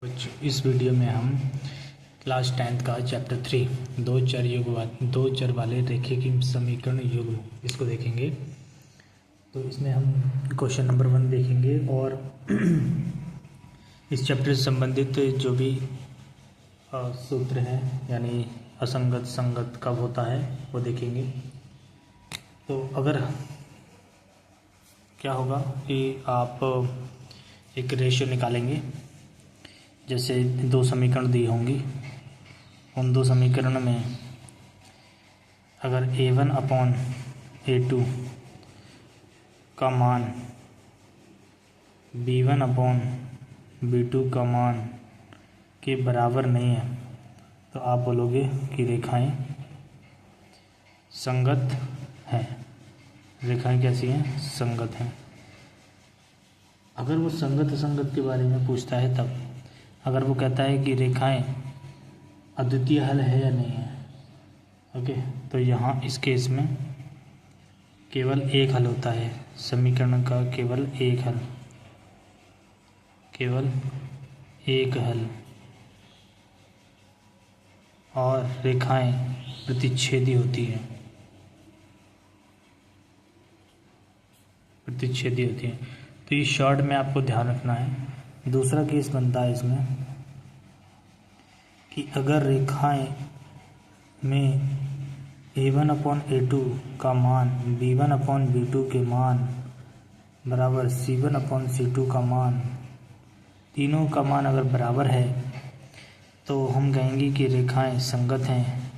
इस वीडियो में हम क्लास 10th का चैप्टर 3 दो चर वाले रेखीय समीकरण युग्म इसको देखेंगे। तो इसमें हम क्वेश्चन नंबर 1 देखेंगे और इस चैप्टर से संबंधित जो भी सूत्र हैं यानी असंगत संगत कब होता है वो देखेंगे। तो अगर क्या होगा कि आप एक रेशियो निकालेंगे, जैसे दो समीकरण दी होंगी, उन दो समीकरण में अगर a1/a2 का मान b1/b2 का मान के बराबर नहीं है तो आप बोलोगे कि रेखाएं संगत हैं। रेखाएं कैसी हैं? संगत हैं। अगर वो संगत असंगत के बारे में पूछता है तब, अगर वो कहता है कि रेखाएं अद्वितीय हल है या नहीं है, ओके, तो यहाँ इस केस में केवल एक हल होता है समीकरण का, केवल एक हल और रेखाएं प्रतिच्छेदी होती हैं। तो ये शॉर्ट में आपको ध्यान रखना है। दूसरा केस बनता है इसमें कि अगर रेखाएं में a1/a2 का मान b1/b2 के मान बराबर c1/c2 का मान, तीनों का मान अगर बराबर है तो हम कहेंगे कि रेखाएं संगत हैं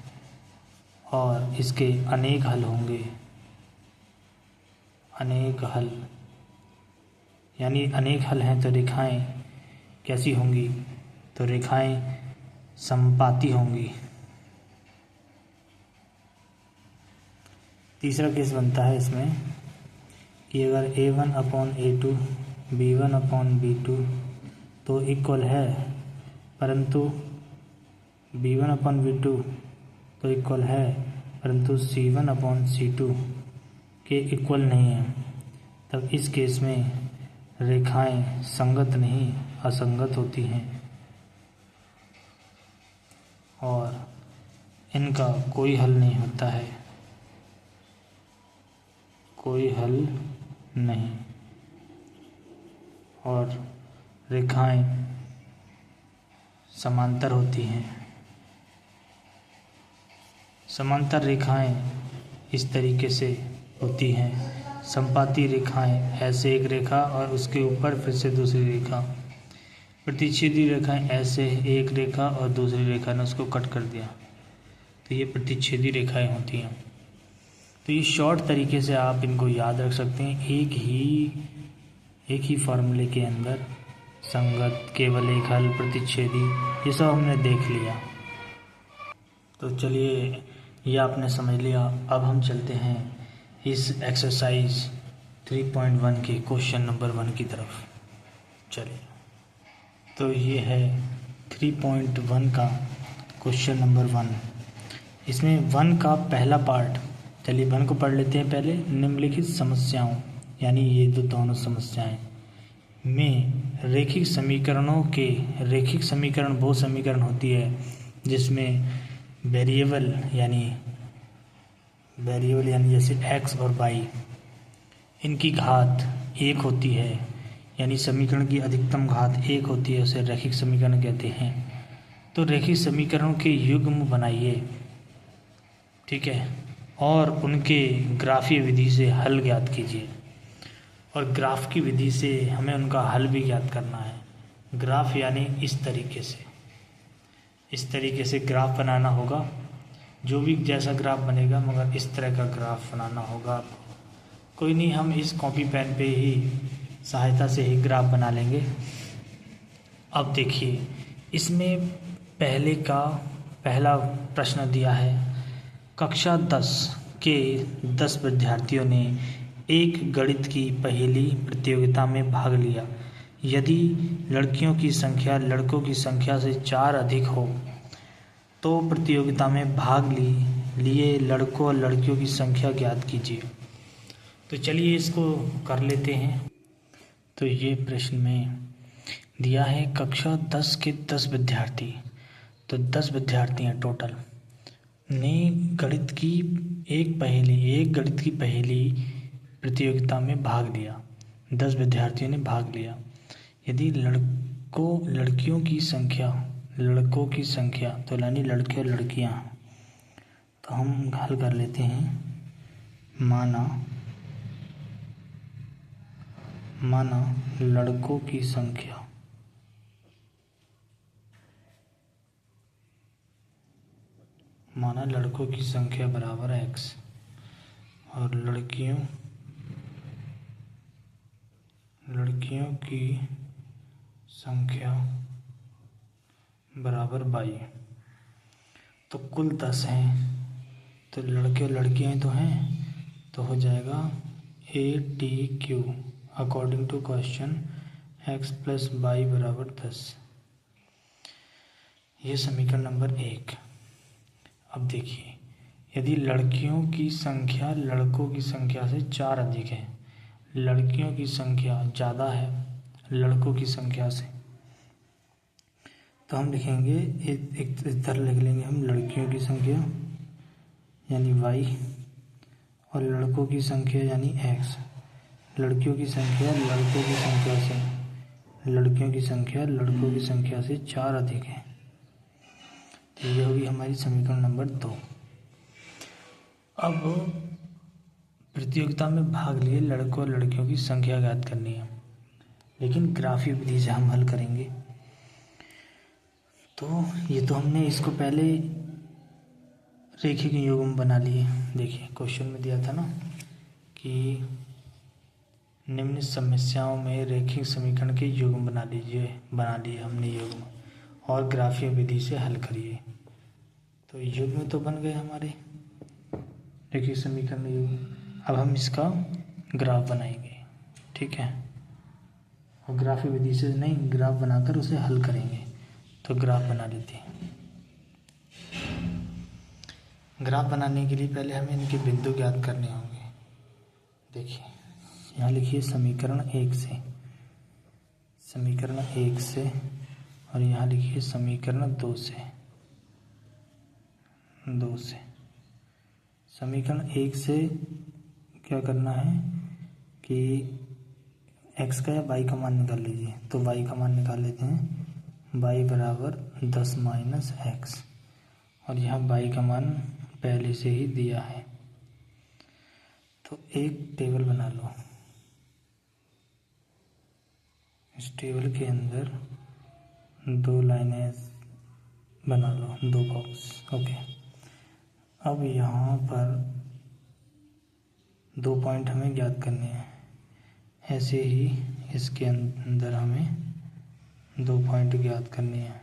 और इसके अनेक हल होंगे। अनेक हल यानी अनेक हल हैं तो रेखाएं कैसी होंगी? तो रेखाएं समपाती होंगी। तीसरा केस बनता है इसमें कि अगर a1/a2 b1/b2 तो इक्वल है, परंतु b1/b2 तो इक्वल है परंतु c1/c2 के इक्वल नहीं है, तब इस केस में रेखाएं संगत नहीं असंगत होती हैं और इनका कोई हल नहीं होता है, कोई हल नहीं। और रेखाएं समांतर होती हैं। समांतर रेखाएं इस तरीके से होती हैं। समपाती रेखाएं ऐसे एक रेखा और उसके ऊपर फिर से दूसरी रेखा। प्रतिच्छेदी रेखाएं ऐसे एक रेखा और दूसरी रेखा ने उसको कट कर दिया, तो ये प्रतिच्छेदी रेखाएं होती हैं। तो ये शॉर्ट तरीके से आप इनको याद रख सकते हैं। एक ही फार्मूले के अंदर संगत, केवल एक हल, प्रतिच्छेदी, ये सब हमने देख लिया। तो चलिए, ये आपने समझ लिया। अब हम चलते हैं इस एक्सरसाइज 3.1 के क्वेश्चन नंबर 1 की तरफ। चलिए, तो ये है 3.1 का क्वेश्चन नंबर 1। इसमें 1 का पहला पार्ट, चलिए 1 को पढ़ लेते हैं पहले। निम्नलिखित समस्याओं यानी ये दोनों समस्याएं में रैखिक समीकरण वो समीकरण होती है जिसमें वेरिएबल यानी जैसे x और y, इनकी घात 1 होती है, यानी समीकरण की अधिकतम घात 1 होती है, उसे रैखिक समीकरण कहते हैं। तो रैखिक समीकरणों के युग्म बनाइए, ठीक है, और उनके ग्राफीय विधि से हल ज्ञात कीजिए। और ग्राफ की विधि से हमें उनका हल भी ज्ञात करना है। ग्राफ यानी इस तरीके से ग्राफ बनाना होगा। जो भी जैसा ग्राफ बनेगा मगर इस तरह का ग्राफ बनाना होगा आपको। कोई नहीं, हम इस कॉपी पेन पे ही सहायता से ही ग्राफ बना लेंगे। अब देखिए, इसमें पहला प्रश्न दिया है। कक्षा 10 के 10 विद्यार्थियों ने एक गणित की पहेली प्रतियोगिता में भाग लिया। यदि लड़कियों की संख्या लड़कों की संख्या से 4 अधिक हो तो प्रतियोगिता में भाग लिए लड़कों और लड़कियों की संख्या ज्ञात कीजिए। तो चलिए इसको कर लेते हैं। तो ये प्रश्न में दिया है कक्षा 10 के 10 विद्यार्थी, तो 10 विद्यार्थी हैं टोटल, ने गणित की एक गणित की पहेली प्रतियोगिता में भाग लिया। 10 विद्यार्थियों ने भाग लिया। यदि लड़कियों की संख्या तो यानी लड़के और लड़कियां, तो हम हल कर लेते हैं। माना लड़कों की संख्या बराबर x और लड़कियों की संख्या बराबर y, तो कुल 10 हैं, तो लड़के और लड़कियां तो हैं, तो हो जाएगा ATQ according to question x plus y बराबर 10। ये समीकरण नंबर 1। अब देखिए, यदि लड़कियों की संख्या लड़कों की संख्या से 4 अधिक है, लड़कियों की संख्या ज़्यादा है लड़कों की संख्या से, तो हम लिखेंगे एक इस तरह लिख लेंगे हम, लड़कियों की संख्या यानी y और लड़कों की संख्या यानी x। लड़कियों की संख्या लड़कों की संख्या से 4 अधिक है, तो ये होगी हमारी समीकरण नंबर 2। अब प्रतियोगिता में भाग लिए लड़कों और लड़कियों की संख्या ज्ञात करनी है, लेकिन ग्राफीय विधि से हम हल करेंगे। तो ये तो हमने इसको पहले रेखीय युग्म बना लिए। देखिए क्वेश्चन में दिया था ना कि निम्न समस्याओं में रेखीय समीकरण के युग्म बना लिए हमने युग्म, और ग्राफीय विधि से हल करिए। तो युग्म तो बन गए हमारे रेखीय समीकरण युग्म। अब हम इसका ग्राफ बनाएंगे, ठीक है, और ग्राफीय विधि से नहीं, ग्राफ बनाकर उसे हल करेंगे। तो ग्राफ बना लेते हैं। ग्राफ बनाने के लिए पहले हमें इनके बिंदु ज्ञात करने होंगे। देखिए यहाँ लिखिए समीकरण 1 से, और यहाँ लिखिए समीकरण 2 से। समीकरण 1 से क्या करना है कि x का या y का मान निकाल लीजिए। तो y का मान निकाल लेते हैं, y बराबर 10 माइनस x, और यहाँ y का मान पहले से ही दिया है। तो एक टेबल बना लो, इस टेबल के अंदर 2 लाइनें बना लो, 2 बॉक्स, ओके। अब यहाँ पर 2 पॉइंट हमें ज्ञात करने हैं। ऐसे ही इसके अंदर हमें 2 पॉइंट ज्ञात करने हैं।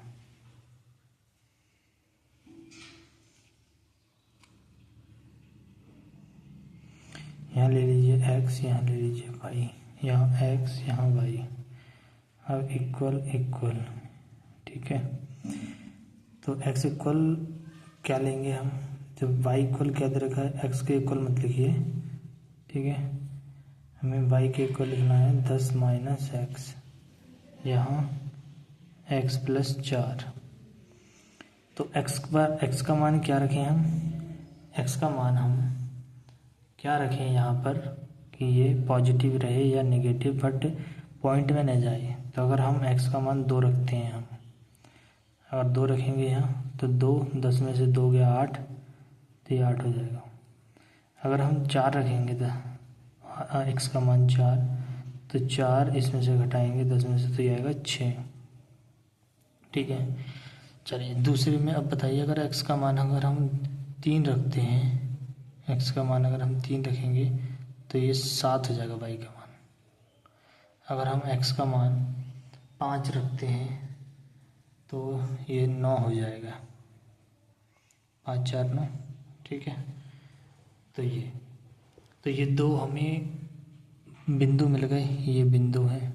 यहाँ ले लीजिए x, यहाँ ले लीजिए y, यहाँ x यहाँ y। अब इक्वल, ठीक है। तो x इक्वल क्या लेंगे हम, जब y इक्वल क्या दे रखा है, x के इक्वल मत लिखिए, ठीक है। हमें y के इक्वल लिखना है 10 माइनस x, यहाँ x प्लस 4। तो x का मान क्या रखें हम, x का मान हम क्या रखें यहाँ पर कि ये पॉजिटिव रहे या नेगेटिव, बट पॉइंट में न जाए। तो अगर हम x का मान 2 रखते हैं, हम अगर 2 रखेंगे यहाँ, तो 2, 10 में से 2 गया 8, तो ये 8 हो जाएगा। अगर हम 4 रखेंगे तो x का मान 4, तो 4 इसमें से घटाएंगे 10 में से, तो ये आएगा 6, ठीक है। चलिए दूसरे में अब बताइए, अगर x का मान अगर हम 3 रखते हैं, x का मान अगर हम 3 रखेंगे तो ये 7 हो जाएगा y का मान। अगर हम x का मान 5 रखते हैं तो ये 9 हो जाएगा, 5 4 9, ठीक है। तो ये 2 हमें बिंदु मिल गए, ये बिंदु है,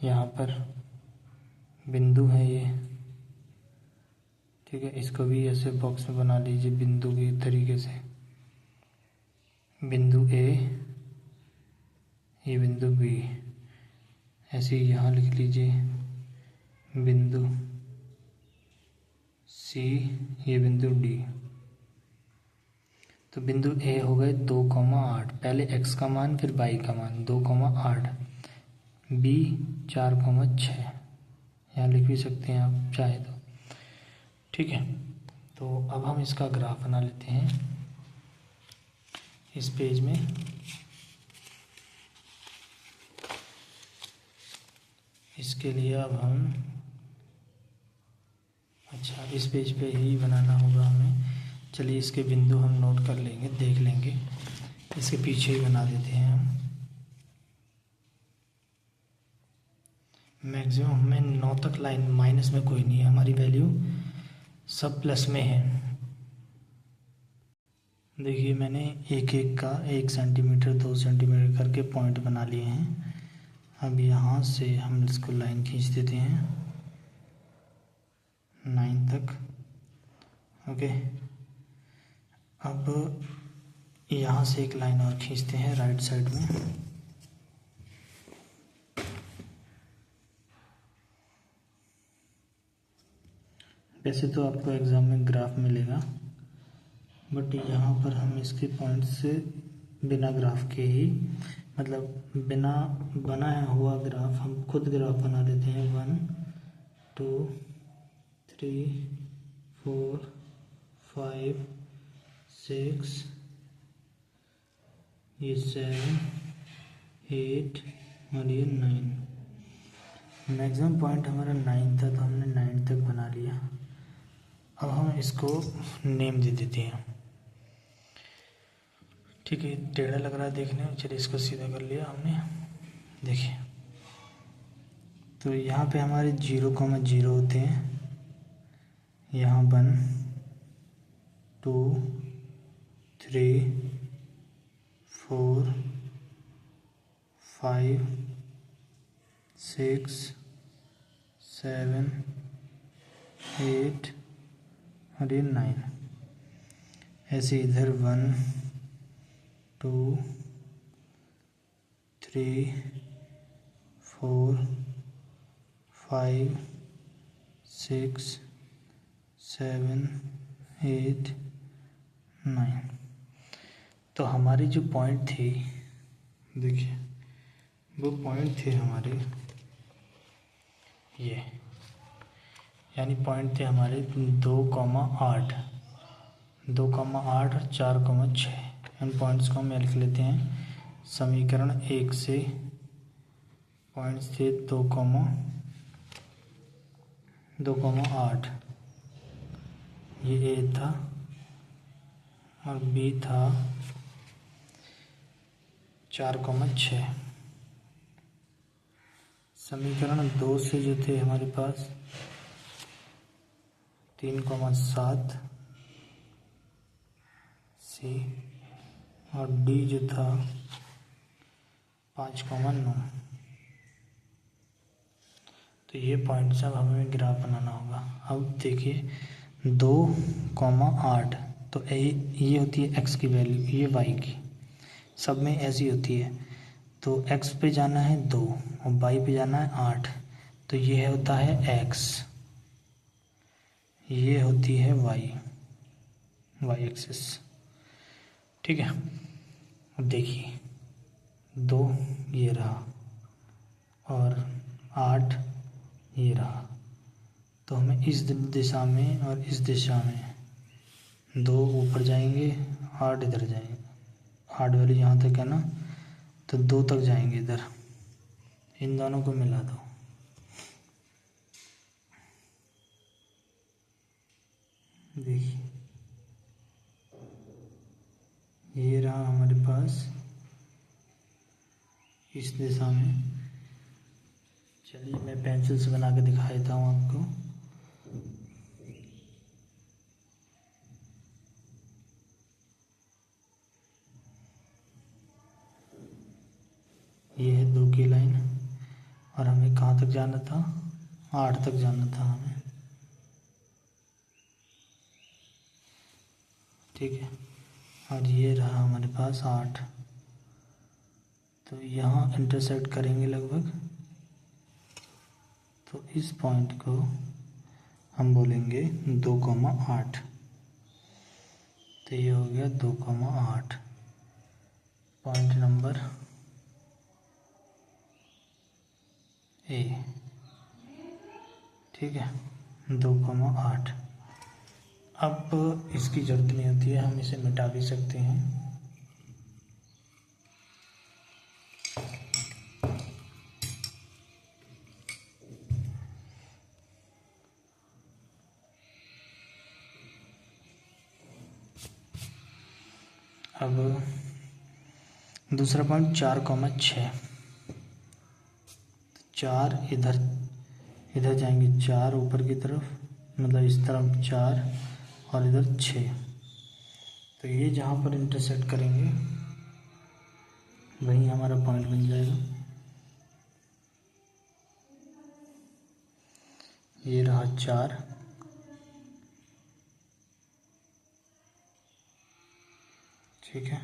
यहाँ पर बिंदु है ये, ठीक है। इसको भी ऐसे बॉक्स में बना लीजिए बिंदु के तरीके से, बिंदु A, ये बिंदु B, ऐसे ही यहाँ लिख लीजिए बिंदु सी, ये बिंदु डी। तो बिंदु ए हो गए 2,8, पहले x का मान फिर y का मान 2,8, बी 4,6, यहाँ लिख भी सकते हैं आप चाहे तो। ठीक है, तो अब हम इसका ग्राफ बना लेते हैं इस पेज में। इसके लिए अब हम, अच्छा इस पेज पे ही बनाना होगा हमें। चलिए इसके बिंदु हम नोट कर लेंगे, देख लेंगे, इसके पीछे ही बना देते हैं हम। मैक्सिमम हमें 9 तक लाइन, माइनस में कोई नहीं है, हमारी वैल्यू सब प्लस में है। देखिए मैंने एक एक का 1 सेंटीमीटर 2 सेंटीमीटर करके पॉइंट बना लिए हैं। अब यहाँ से हम इसको लाइन खींच देते हैं 9 तक। ओके, अब यहाँ से एक लाइन और खींचते हैं राइट साइड में। वैसे तो आपको एग्ज़ाम में ग्राफ मिलेगा, बट यहाँ पर हम इसके पॉइंट से बिना ग्राफ के ही, मतलब बिना बनाया हुआ ग्राफ, हम खुद ग्राफ बना देते हैं। 1 2 3 4 5 6, ये 7 8 और ये 9। मैक्सिमम पॉइंट हमारा 9 था, तो हमने 9 तक बना लिया। अब हम इसको नेम दे देते हैं। ठीक है, टेढ़ा लग रहा है देखने में, चलिए इसको सीधा कर लिया हमने। देखिए तो यहाँ पे हमारे 0,0 होते हैं, यहाँ 1 2 3 4 5 6 7 8 और ये 9। ऐसे इधर 1 2 3 4 5 6 7 8 9। तो हमारे जो पॉइंट थे, देखिए वो पॉइंट थे हमारे ये, यानी पॉइंट थे हमारे 2,8 और 4,6। इन पॉइंट्स को हम लिख लेते हैं। समीकरण 1 से पॉइंट्स थे 2,8, ये ए था और बी था 4,6। समीकरण 2 से जो थे हमारे पास 3,7 सी और डी जो था 5,9। तो ये पॉइंट सब हमें ग्राफ बनाना होगा। अब देखिए 2,8, तो ये होती है x की वैल्यू, ये y की, सब में ऐसी होती है। तो x पे जाना है 2 और y पे जाना है 8, तो ये होता है x, ये होती है y एक्सिस। ठीक है, अब देखिए 2 ये रहा और 8 ये रहा, तो हमें इस दिशा में और इस दिशा में 2 ऊपर जाएंगे, 8 इधर जाएंगे, 8 वाली यहाँ तक है ना, तो 2 तक जाएंगे इधर, इन दोनों को मिला दो। देखिए ये रहा हमारे पास इस दिशा में। चलिए मैं पेंसिल से बना के दिखा देता हूँ आपको। ये है 2 की लाइन और हमें कहाँ तक जाना था, 8 तक जाना था हमें। ठीक है, और ये रहा हमारे पास 8, तो यहाँ इंटरसेक्ट करेंगे लगभग तो इस पॉइंट को हम बोलेंगे 2,8। तो ये हो गया 2,8 पॉइंट नंबर ए। ठीक है, 2,8। अब इसकी ज़रूरत नहीं होती है, हम इसे मिटा भी सकते हैं। अब दूसरा पॉइंट 4,6। 4 इधर जाएंगे, 4 ऊपर की तरफ, मतलब इस तरफ 4 और इधर 6। तो ये जहाँ पर इंटरसेक्ट करेंगे वहीं हमारा पॉइंट बन जाएगा। ये रहा 4, ठीक है,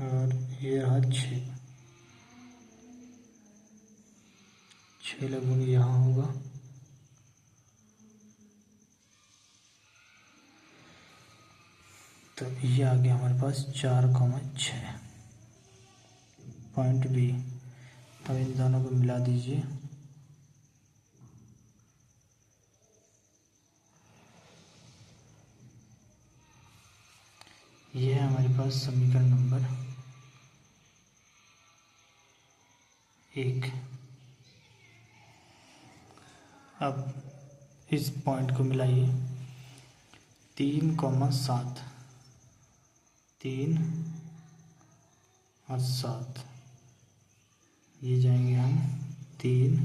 और ये रहा 6 लगभग यहाँ होगा। तो ये आ गया हमारे पास 4,6 पॉइंट बी। अब इन दोनों को मिला दीजिए। ये है हमारे पास समीकरण नंबर 1। अब इस पॉइंट को मिलाइए, 3,7, 3 और 7, ये जाएंगे हम 3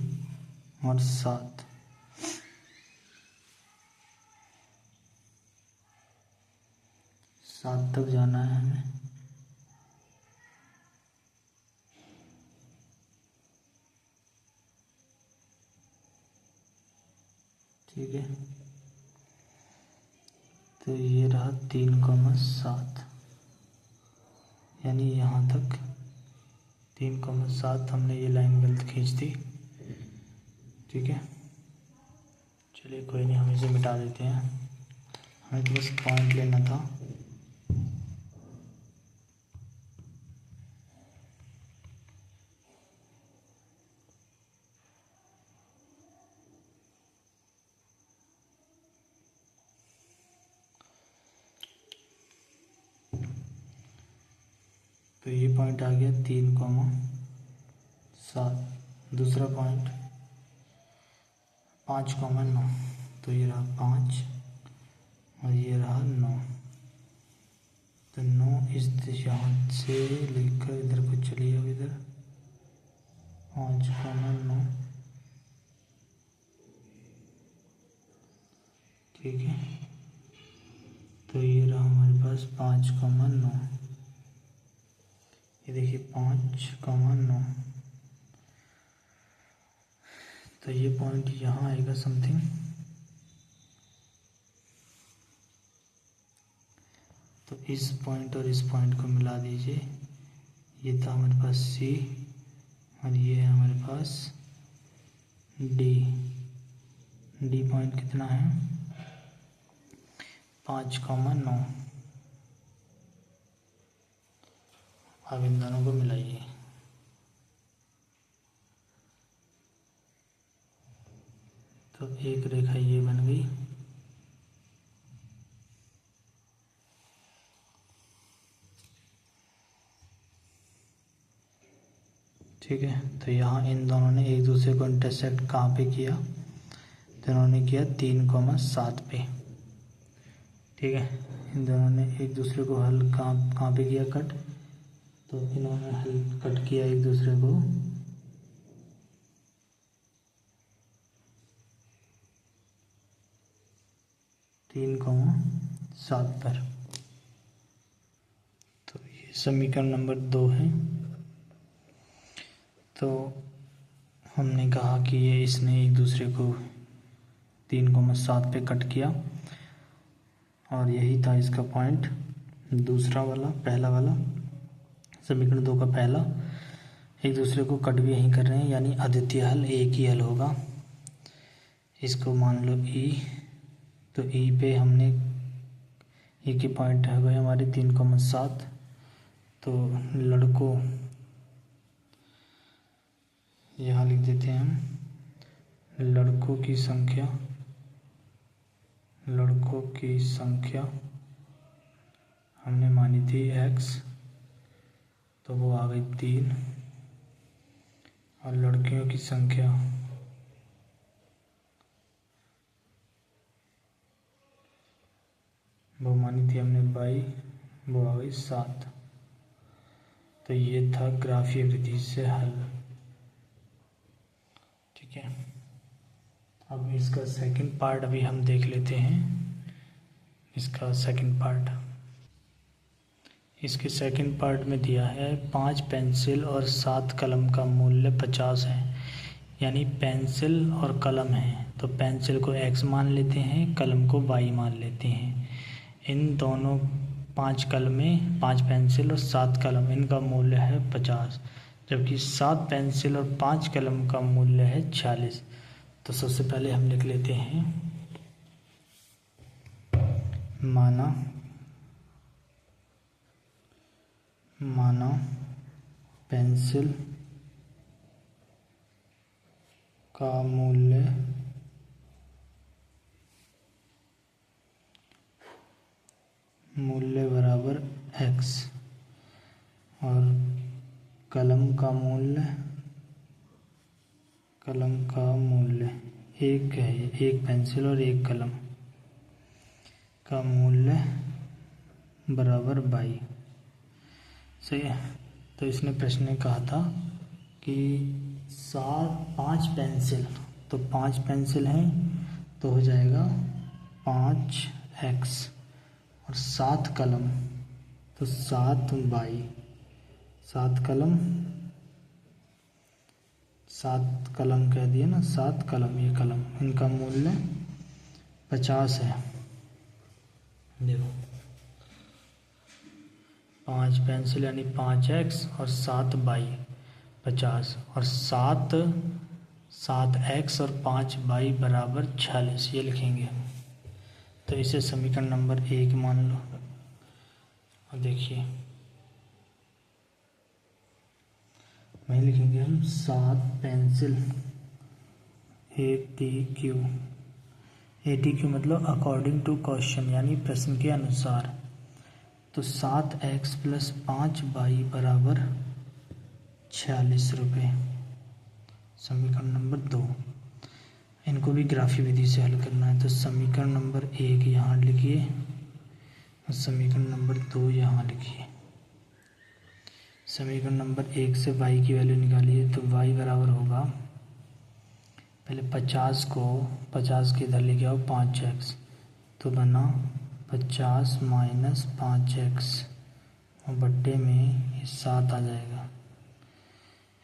और 7। 7 तक जाना है हमें। ठीक है, तो ये रहा 3,7, यानी यहाँ तक 3,7। हमने ये लाइन गलत खींच दी। ठीक है, चलिए कोई नहीं, हम इसे मिटा देते हैं। हमें तो बस पॉइंट लेना था। तो ये पॉइंट आ गया 3,7। दूसरा पॉइंट 5,9। तो ये रहा 5 और ये रहा 9। तो 9 इस यहाँ से लेकर इधर को चलिए। अब इधर 5,9, ठीक है। तो ये रहा हमारे पास 5,9। ये देखिए 5,9। तो ये पॉइंट यहाँ आएगा समथिंग। तो इस पॉइंट और इस पॉइंट को मिला दीजिए। ये था हमारे पास सी और ये है हमारे पास डी। डी पॉइंट कितना है? 5,9। अब इन दोनों को मिलाइए। तो एक रेखा ये बन गई। ठीक है, तो यहाँ इन दोनों ने एक दूसरे को इंटरसेक्ट कहाँ पे किया? तो इन्होंने किया 3,7 पे। ठीक है, इन दोनों ने एक दूसरे को हल कहाँ पे किया? कट। तो इन्होंने हल कट किया एक दूसरे को 3,7 पर। तो ये समीकरण नंबर 2 है। तो हमने कहा कि ये इसने एक दूसरे को 3,7 पे कट किया और यही था इसका पॉइंट। दूसरा वाला, पहला वाला, समीकरण 2 का पहला, एक दूसरे को कट भी यहीं कर रहे हैं, यानी अद्वितीय हल एक ही हल होगा। इसको मान लो ई, तो ई पे हमने ई के पॉइंट है भाई हमारे 3,7, तो लड़कों यहाँ लिख देते हैं हम, लड़कों की संख्या हमने मानी थी x, तो वो आ गई 3, और लड़कियों की संख्या वो मानी थी हमने 22, वो आ गई 7। तो ये था ग्राफीय विधि से हल। ठीक है, अब इसका सेकंड पार्ट अभी हम देख लेते हैं। इसका सेकंड पार्ट, इसके सेकंड पार्ट में दिया है 5 पेंसिल और 7 कलम का मूल्य 50 है। यानी पेंसिल और कलम है, तो पेंसिल को x मान लेते हैं, कलम को y मान लेते हैं। इन दोनों 5 कलमें, 5 पेंसिल और 7 कलम, इनका मूल्य है 50, जबकि 7 पेंसिल और 5 कलम का मूल्य है 46। तो सबसे पहले हम लिख लेते हैं, माना पेंसिल का मूल्य बराबर x और कलम का मूल्य एक है, एक पेंसिल और एक कलम का मूल्य बराबर 22। सही है। तो इसने प्रश्न में कहा था कि 5 पेंसिल, तो 5 पेंसिल हैं तो हो जाएगा 5x, और 7 कलम तो 7y, 7 कलम कह दिए ना, 7 कलम, ये कलम, इनका मूल्य 50 है। देखो 5 पेंसिल यानी 5x और 7y 50, और 7x और 5y बराबर 46, ये लिखेंगे। तो इसे समीकरण नंबर 1 मान लो। और देखिए वहीं लिखेंगे हम 7 पेंसिल ATQ मतलब अकॉर्डिंग टू क्वेश्चन, यानी प्रश्न के अनुसार। तो 7x + 5y बराबर 46 रुपये, समीकरण नंबर 2। इनको भी ग्राफी विधि से हल करना है। तो समीकरण नंबर 1 यहाँ लिखिए और समीकरण नंबर 2 यहाँ लिखिए। समीकरण नंबर 1 से y की वैल्यू निकालिए, तो y बराबर होगा, पहले 50 के इधर लेके आओ 5x, तो बना 50 - 5x और बट्टे में ये 7 आ जाएगा।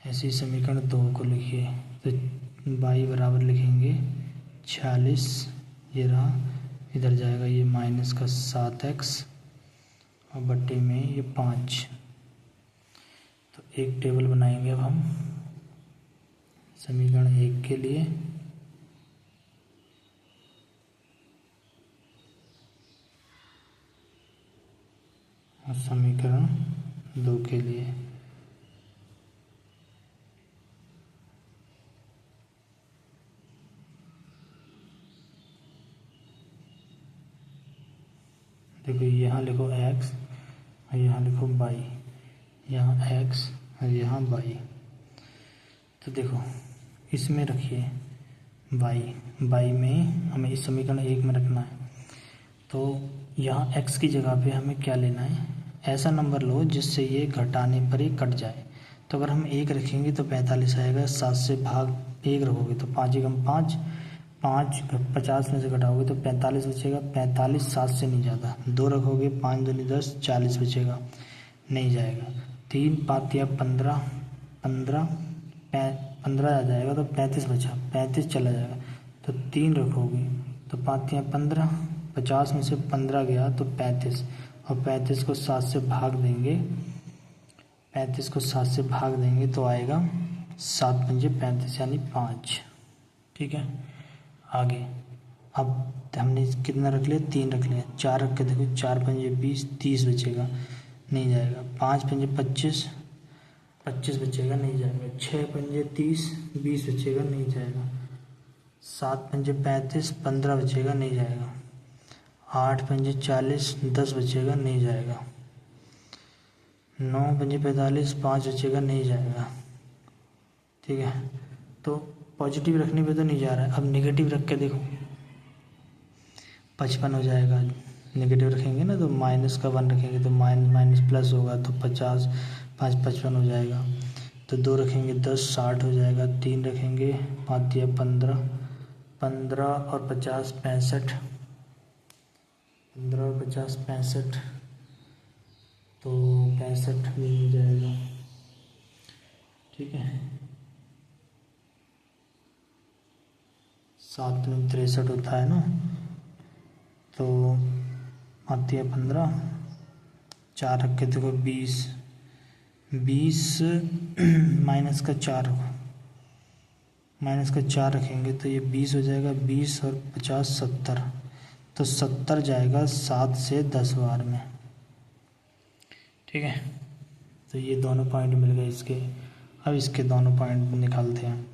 ऐसे ही समीकरण 2 को लिखिए, तो y बराबर लिखेंगे 46, ये रहा, इधर जाएगा ये -7x और बट्टे में ये 5। तो एक टेबल बनाएंगे अब हम समीकरण 1 के लिए, और समीकरण 2 के लिए। देखो यहाँ लिखो x और यहाँ लिखो y, यहाँ x और यहाँ y। तो देखो इसमें रखिए y में हमें इस समीकरण 1 में रखना है। तो यहाँ x की जगह पे हमें क्या लेना है, ऐसा नंबर लो जिससे ये घटाने पर ही कट जाए। तो अगर हम 1 रखेंगे तो 45 आएगा, 7 से भाग 1 रखोगे तो 5 एकम 5, 50 में से घटाओगे तो 45 बचेगा। 45 7 से नहीं जाता, 2 रखोगे 5 दूनी 10, 40 बचेगा, नहीं जाएगा। 3 पातिया 15 आ जाएगा, तो 35 बचा, 35 चला जाएगा। तो 3 रखोगे तो पातिया 15, 50 में से 15 गया तो 35, और 35 को 7 से भाग देंगे 35 को 7 से भाग देंगे तो आएगा 7 पंजे 35 यानी 5। ठीक है, आगे अब हमने कितना रख लिया, 3 रख लिया, 4 रख के देखो, 4 पंजे 20, 30 बचेगा, नहीं जाएगा। 5 पंजे 25, 25 बचेगा, नहीं जाएगा। 6 पंजे 30, 20 बचेगा, नहीं जाएगा। 7 पंजे 35, 15 बचेगा, नहीं जाएगा। 8 पंजे 40, 10 बचेगा, नहीं जाएगा। 9 पंजे 45, 5 बचेगा, नहीं जाएगा। ठीक है, तो पॉजिटिव रखने पे तो नहीं जा रहा है। अब नेगेटिव रख के देखो, 55 हो जाएगा। नेगेटिव रखेंगे ना तो माइनस का 1 रखेंगे तो माइनस माइनस प्लस होगा तो 50, 5 55 हो जाएगा। तो 2 रखेंगे 10, 60 हो जाएगा। 3 रखेंगे 5 या 15, 15 और 50 65, 15 और 50 65, तो 65 भी हो जाएगा। ठीक है, 7 में 63 होता है ना, तो आती है 15, 4 रख के देखो 20, 20 माइनस का 4 होगा, माइनस का 4 रखेंगे तो ये 20 हो जाएगा। 20 और 50 70, तो 70 जाएगा 7 से 10 बार में। ठीक है, तो ये दोनों पॉइंट मिल गए इसके। अब इसके दोनों पॉइंट निकालते हैं।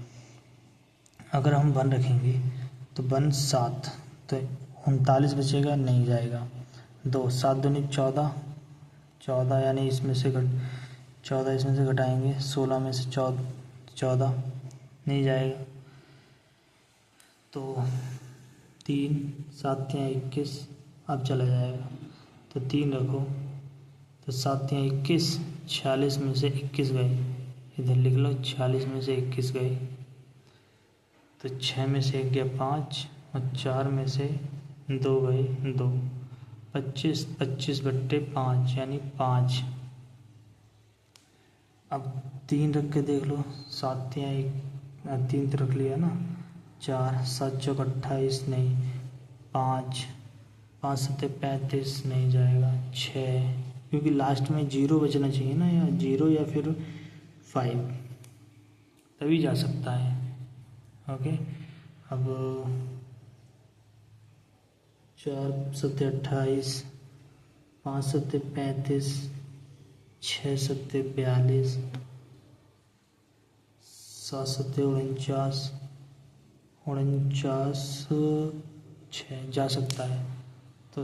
अगर हम 1 रखेंगे तो 1 7, तो 39 बचेगा, नहीं जाएगा। 2 7 दूनी 14, 14 यानी इसमें से 14 इसमें से घटाएंगे, 16 में से 14 नहीं जाएगा। तो 3 7 या 21, अब चला जाएगा। तो 3 रखो, तो 7 या 21, 46 में से 21 गए, इधर लिख लो 46 में से 21 गए। तो 6 में से 1 गया 5 और 4 में से 2 गए 2, 25, 25/5 यानी 5। अब 3 रख के देख लो, 7 या 1, 3 तो रख लिया ना, 4, 7 चौक 28 नहीं, 5, 5 7 35 नहीं जाएगा। 6, क्योंकि लास्ट में 0 बचना चाहिए ना, या 0 या फिर 5 तभी जा सकता है। ओके, अब 4 7 28, 5 7 35, 6 7 42, 7 7 49, 49 6 जा सकता है। तो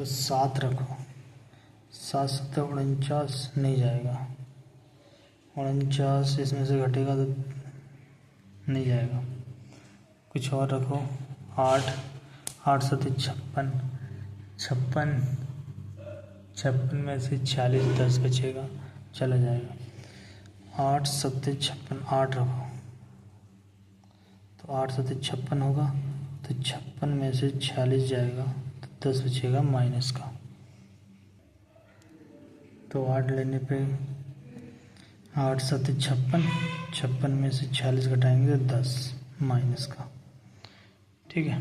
7 रखो, 7 7 49 नहीं जाएगा। 49 इसमें से घटेगा तो नहीं जाएगा। कुछ और रखो, 8 8 7 56, 56 में से 46 10 बचेगा, चला जाएगा। 8 7 56, 8 रखो, तो 8 7 56 होगा, तो 56 में से 46 जाएगा तो 10 बचेगा माइनस का। तो 8 लेने पे 8 7 56, 56 में से 46 घटाएंगे तो 10 माइनस का। ठीक है।